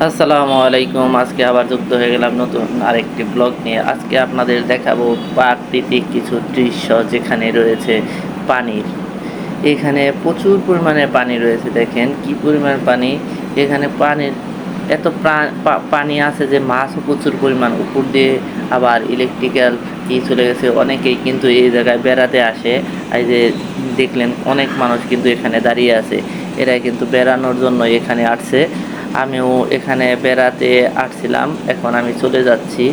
আসসালামু আলাইকুম। আজকে আবার যুক্ত হয়ে গেলাম নতুন আরেকটি ব্লগ নিয়ে। আজকে আপনাদের দেখাবো প্রাকৃতিক কিছু দৃশ্য যেখানে রয়েছে পানির। এখানে প্রচুর পরিমাণে পানি রয়েছে, দেখেন কি পরিমাণ পানি। এখানে পানির এত পানি আছে যে মাছও প্রচুর পরিমাণ উপর দিয়ে, আবার ইলেকট্রিক্যাল চলে গেছে। অনেকেই কিন্তু এই জায়গায় বেড়াতে আসে। এই যে দেখলেন অনেক মানুষ কিন্তু এখানে দাঁড়িয়ে আছে, এরা কিন্তু বেড়ানোর জন্য এখানে আসছে। আমিও এখানে বেড়াতে আসছিলাম, এখন আমি চলে যাচ্ছি।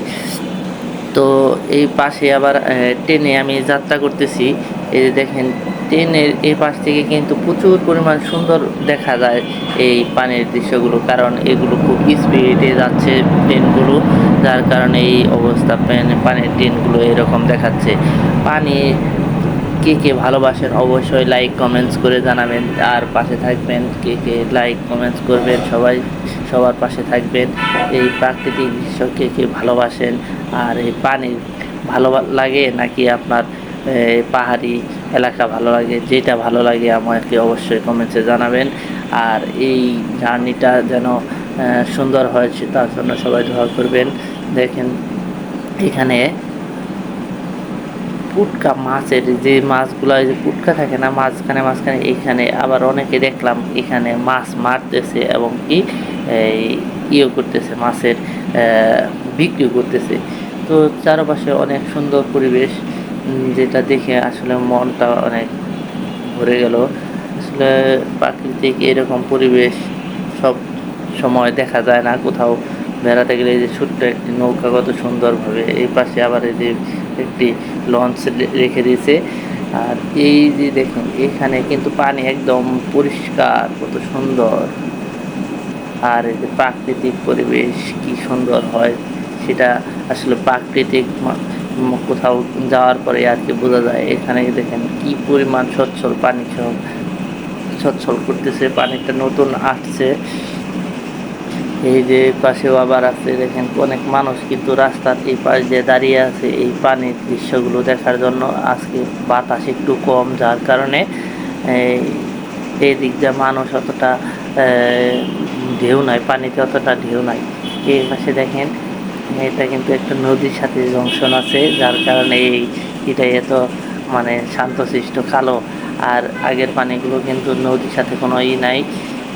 তো এই পাশে আবার ট্রেনে আমি যাত্রা করতেছি। এই যে দেখেন ট্রেনের এই পাশ থেকে কিন্তু প্রচুর পরিমাণ সুন্দর দেখা যায় এই পানির দৃশ্যগুলো, কারণ এগুলো খুব স্পিডে যাচ্ছে ট্রেনগুলো, যার কারণে এই অবস্থা। পানির ট্রেনগুলো এরকম দেখাচ্ছে। পানি কে কে ভালোবাসেন অবশ্যই লাইক কমেন্টস করে জানাবেন, আর পাশে থাকবেন। কে কে লাইক কমেন্টস করবেন, সবাই সবার পাশে থাকবেন। এই প্রাকৃতিক দৃশ্য কে কে ভালোবাসেন, আর এই পানি ভালো লাগে নাকি আপনার পাহাড়ি এলাকা ভালো লাগে, যেটা ভালো লাগে আমাকে অবশ্যই কমেন্টসে জানাবেন। আর এই জার্নিটা যেন সুন্দর হয় তার জন্য সবাই দোয়া করবেন। দেখেন এখানে পুটকা মাছের যে মাছগুলো, যে পুটকা থাকে না মাঝখানে মাঝখানে, এখানে আবার অনেকে দেখলাম এখানে মাছ মারতেছে এবং কি এই ইয়ে করতেছে, মাছের বিক্রি করতেছে। তো চারপাশে অনেক সুন্দর পরিবেশ, যেটা দেখে আসলে মনটা অনেক ভরে গেল। আসলে প্রাকৃতিক এরকম পরিবেশ সব সময় দেখা যায় না কোথাও। বেড়াতে গেলে এই যে ছোট্ট একটি নৌকা কত সুন্দরভাবে, এই পাশে আবার এই যে একটি লঞ্চ রেখে দিয়েছে। আর এই যে দেখুন এখানে কিন্তু পানি একদম পরিষ্কার, কত সুন্দর। আর এই যে প্রাকৃতিক পরিবেশ কি সুন্দর হয়, সেটা আসলে প্রাকৃতিক কোথাও যাওয়ার পরে আর কি বোঝা যায়। এখানে দেখেন কি পরিমাণ স্বচ্ছল পানি, সব সচ্ছল করতেছে, পানিটা নতুন আসছে। এই যে পাশেও আবার আছে, দেখেন অনেক মানুষ কিন্তু রাস্তার এই পাশ দিয়ে দাঁড়িয়ে আছে এই পানির দৃশ্যগুলো দেখার জন্য। আজকে বাতাস একটু কম, যার কারণে এই দিক দিয়ে মানুষ অতটা ঢেউ নাই, পানিতে অতটা ঢেউ নাই। এই পাশে দেখেন এটা কিন্তু একটা নদীর সাথে জংশন আছে, যার কারণে এটা এত মানে শান্তশিষ্ট কালো। আর আগের পানিগুলো কিন্তু নদীর সাথে কোনো নাই।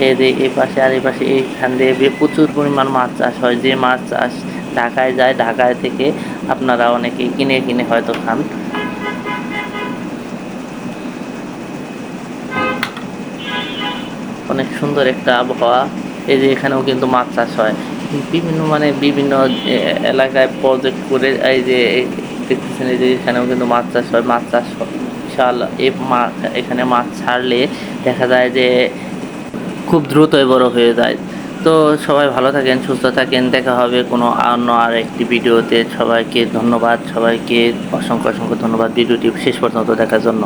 এই পাশে আর এই পাশে এইখান দিয়ে প্রচুর পরিমাণ মাছ চাষ হয়, যে মাছ চাষ ঢাকায় যায়, ঢাকায় থেকে আপনারা অনেকেই কিনে কিনে হয়তো খান। অনেক সুন্দর একটা আবহাওয়া। এই যে এখানেও কিন্তু মাছ চাষ হয় বিভিন্ন, মানে বিভিন্ন এলাকায় প্রজেক্ট করে। এই যে দেখতেছেন এই যে এখানেও কিন্তু মাছ চাষ হয়, মাছ চাষ বিশাল। এই মাছ এখানে মাছ ছাড়লে দেখা যায় যে খুব দ্রুতই বড় হয়ে যায়। তো সবাই ভালো থাকেন, সুস্থ থাকেন, দেখা হবে কোনো অন্য আর একটি ভিডিওতে। সবাইকে ধন্যবাদ, সবাইকে অসংখ্য অসংখ্য ধন্যবাদ ভিডিওটি শেষ পর্যন্ত দেখার জন্য।